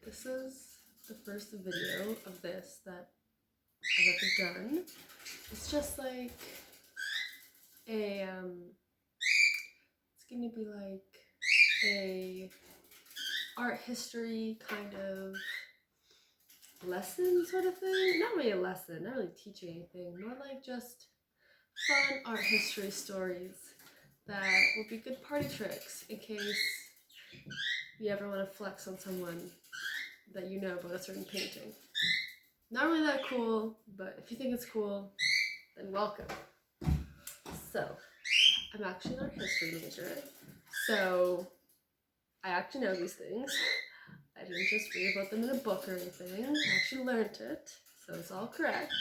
This is the first video of this that I've ever done. It's just like it's gonna be like a art history kind of lesson sort of thing. Not really a lesson, not really teaching anything, more like just fun art history stories that will be good party tricks in case you ever want to flex on someone that you know about a certain painting. Not really that cool, but if you think it's cool, then welcome. So, I'm actually an art history major, so I actually know these things. I didn't just read about them in a book or anything. I actually learned it, so it's all correct.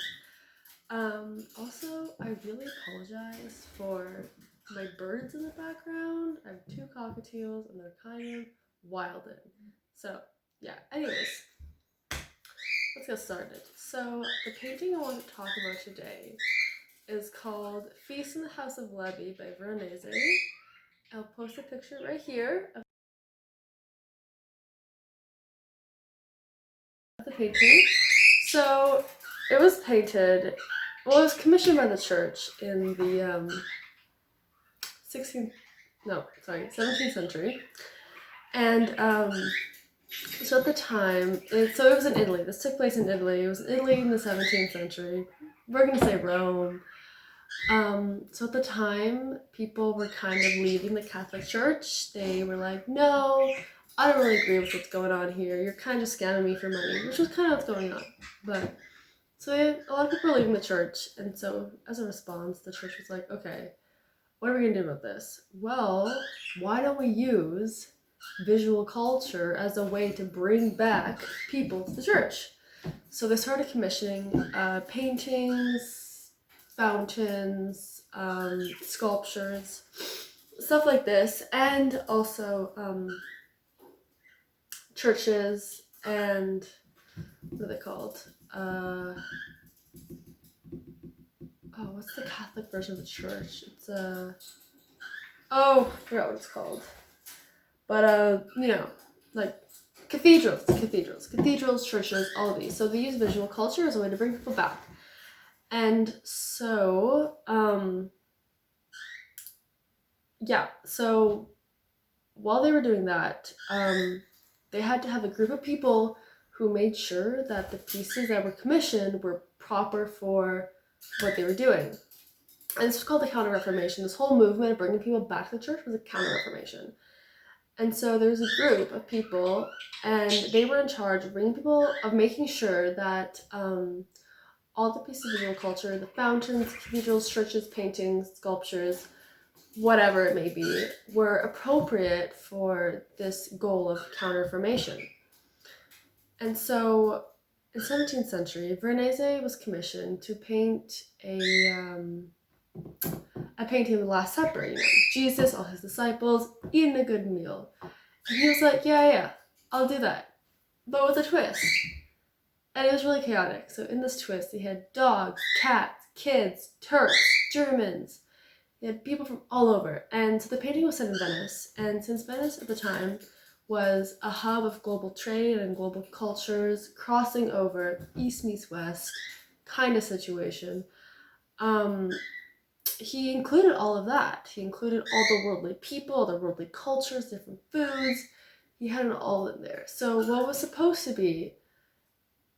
Also, I really apologize for my birds in the background. I have 2 cockatiels and they're kind of wilding. So, yeah, anyways, let's get started. So, the painting I want to talk about today is called Feast in the House of Levi by Veronese. I'll post a picture right here of the painting. So, it was painted, well, it was commissioned by the church in the 17th century. And so at the time, it was in Italy. This took place in Italy. It was Italy in the 17th century. We're gonna say Rome. So at the time, people were kind of leaving the Catholic Church. They were like, no, I don't really agree with what's going on here. You're kind of scamming me for money, which was kind of what's going on. But so a lot of people were leaving the church, and so as a response, the church was like, okay, what are we gonna do about this? Well, why don't we use visual culture as a way to bring back people to the church? So they started commissioning paintings, fountains, sculptures, stuff like this, and also churches and what are they called? What's the Catholic version of the church? It's I forgot what it's called. But like cathedrals, churches, all of these. So they use visual culture as a way to bring people back. And so, so while they were doing that, they had to have a group of people who made sure that the pieces that were commissioned were proper for what they were doing. And this was called the Counter-Reformation. This whole movement of bringing people back to the church was a Counter-Reformation. And so there was a group of people, and they were in charge of making sure that all the pieces of visual culture, the fountains, cathedrals, churches, paintings, sculptures, whatever it may be, were appropriate for this goal of Counter-Reformation. And so in the 17th century, Veronese was commissioned to paint a painting of the Last Supper, Jesus, all his disciples, eating a good meal. And he was like, yeah, I'll do that, but with a twist. And it was really chaotic. So in this twist, he had dogs, cats, kids, Turks, Germans. He had people from all over. And so the painting was set in Venice. And since Venice at the time was a hub of global trade and global cultures, crossing over, east meets west kind of situation, he included all of that. He included all the worldly people, the worldly cultures, different foods. He had it all in there. So what was supposed to be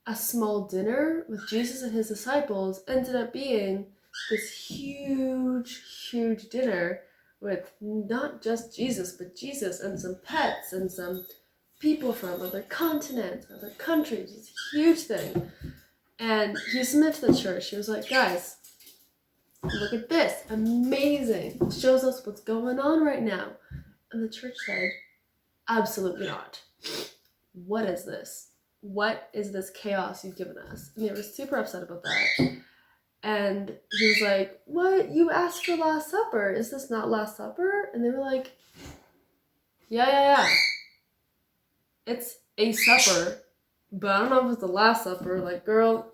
a small dinner with Jesus and his disciples ended up being this huge, huge dinner with not just Jesus, but Jesus and some pets and some people from other continents, other countries. It's a huge thing. And he submitted to the church. He was like, guys, look at this. Amazing. It shows us what's going on right now. And the church said, absolutely not. What is this? What is this chaos you've given us? And they were super upset about that. And he was like, what? You asked for Last Supper. Is this not Last Supper? And they were like, yeah. It's a supper, but I don't know if it's the Last Supper. Like, girl,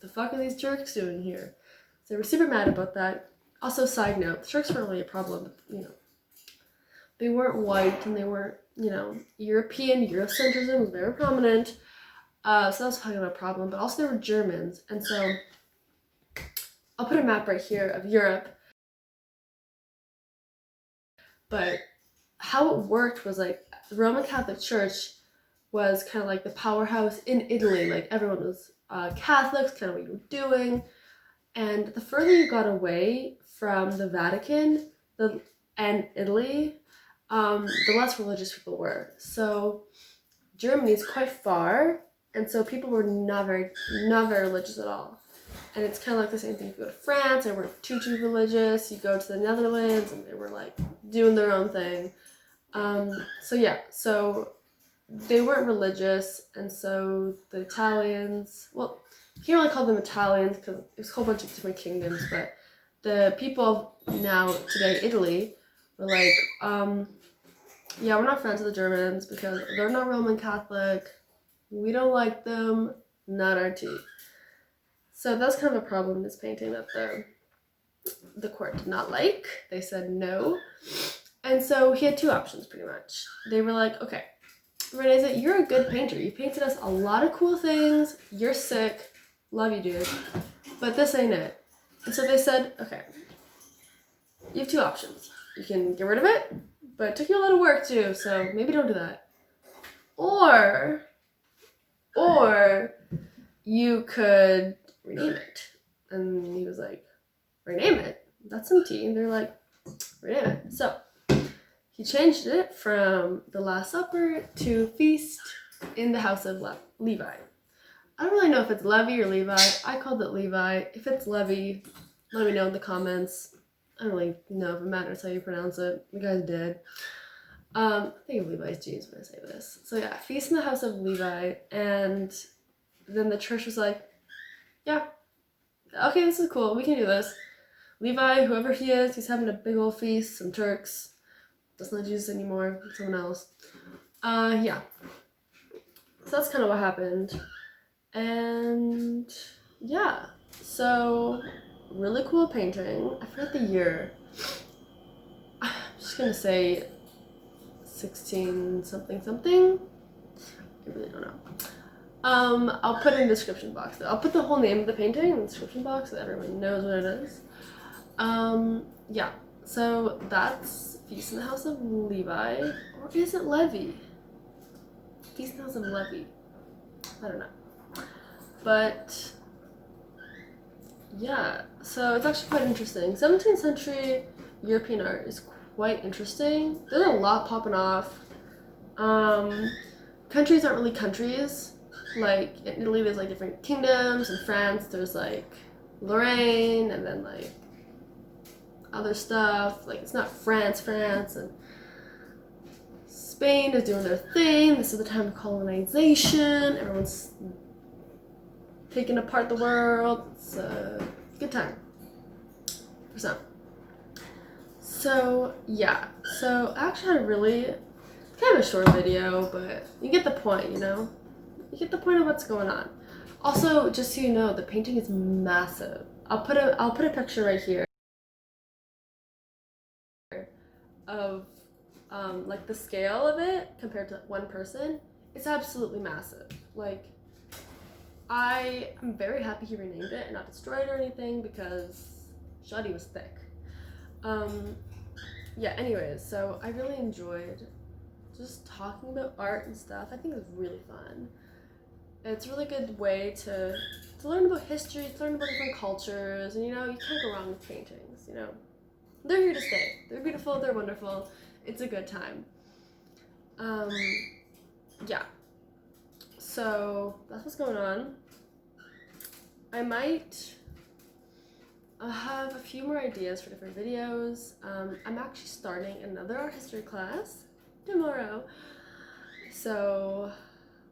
the fuck are these jerks doing here? So they were super mad about that. Also, side note, the Turks weren't really a problem, but, they weren't white and they weren't European Eurocentrism was very prominent. So that was kind of a problem, but also there were Germans. And so I'll put a map right here of Europe. But how it worked was like the Roman Catholic Church was kind of like the powerhouse in Italy. Like everyone was Catholics, kind of what you were doing. And the further you got away from the Vatican and Italy, the less religious people were. So Germany is quite far, and so people were not very religious at all. And it's kind of like the same thing. If you go to France, they weren't too religious. You go to the Netherlands, and they were like doing their own thing. So they weren't religious, and so the Italians, well, you can't really call them Italians because it's a whole bunch of different kingdoms, but the people now today, Italy, were like, yeah, we're not friends with the Germans because they're not Roman Catholic. We don't like them. Not our tea. So that's kind of a problem in this painting that the court did not like. They said no. And so he had two options pretty much. They were like, okay, Veronese, you're a good painter. You painted us a lot of cool things. You're sick. Love you, dude. But this ain't it. And so they said, okay, you have two options. You can get rid of it, but it took you a lot of work too, so maybe don't do that. Or you could rename it. And he was like, rename it? That's some tea. And they're like, rename it. So he changed it from The Last Supper to Feast in the House of Levi. I don't really know if it's Levi or Levi. I called it Levi. If it's Levi, let me know in the comments. I don't really know if it matters how you pronounce it. You guys did. I think of Levi's jeans when I say this. So yeah, Feast in the House of Levi. And then the church was like, yeah, okay, this is cool. We can do this. Levi, whoever he is, he's having a big old feast. Some Turks. That's not Jesus anymore. Someone else. Yeah. So that's kind of what happened. And yeah, so really cool painting. I forgot the year. I'm just gonna say 16 something something. I really don't know. I'll put it in the description box though. I'll put the whole name of the painting in the description box so that everyone knows what it is. Yeah, so that's Feast in the House of Levi. Or is it Levi? Feast in the House of Levi. I don't know. But yeah, so it's actually quite interesting. 17th century European art is quite interesting. There's a lot popping off. Countries aren't really countries. Like in Italy there's like different kingdoms. In France there's like Lorraine and then like other stuff. Like it's not France and Spain is doing their thing. This is the time of colonization. Everyone's taking apart the world. It's a good time for some. So yeah, so I actually had a really kind of a short video, but you get the point, you know? You get the point of what's going on. Also, just so you know, the painting is massive. I'll put a picture right here of like the scale of it compared to one person. It's absolutely massive. Like I am very happy he renamed it and not destroyed it or anything because shoddy was thick. Yeah, anyways, so I really enjoyed just talking about art and stuff. I think it was really fun. It's a really good way to learn about history, to learn about different cultures, and you know, you can't go wrong with paintings, you know. They're here to stay. They're beautiful, they're wonderful. It's a good time. Yeah. So that's what's going on. I might have a few more ideas for different videos. I'm actually starting another art history class tomorrow. So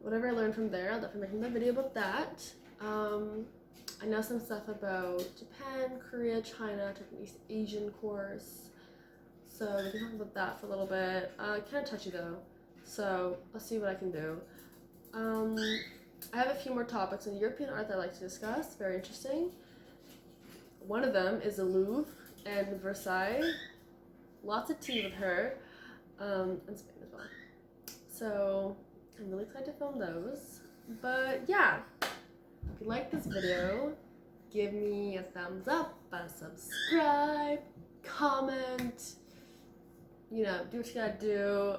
whatever I learn from there, I'll definitely make another video about that. I know some stuff about Japan, Korea, China, took an East Asian course. So we can talk about that for a little bit. Kind of touchy though. So let's see what I can do. I have a few more topics in European art that I'd like to discuss. Very interesting. One of them is the Louvre and Versailles. Lots of tea with her. And Spain as well. So I'm really excited to film those. But yeah, if you like this video, give me a thumbs up, a subscribe, comment, you know, do what you gotta do.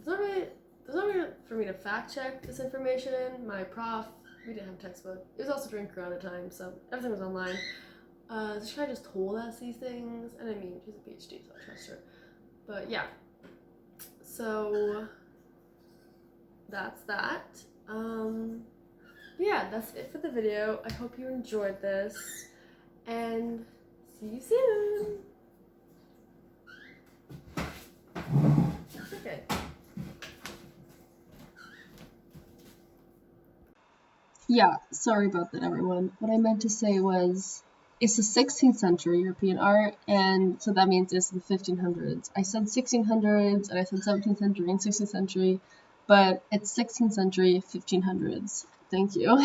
There's no way for me to fact check this information. My prof, we didn't have textbook. It was also during Corona time, so everything was online. So she kind of just told us these things, and I mean, she's a PhD, so I trust her. But yeah, so that's that. Yeah, that's it for the video. I hope you enjoyed this, and see you soon. Okay. Yeah, sorry about that, everyone. What I meant to say was it's the 16th century European art, and so that means it's the 1500s. I said 1600s, and I said 17th century and 16th century, but it's 16th century, 1500s. Thank you.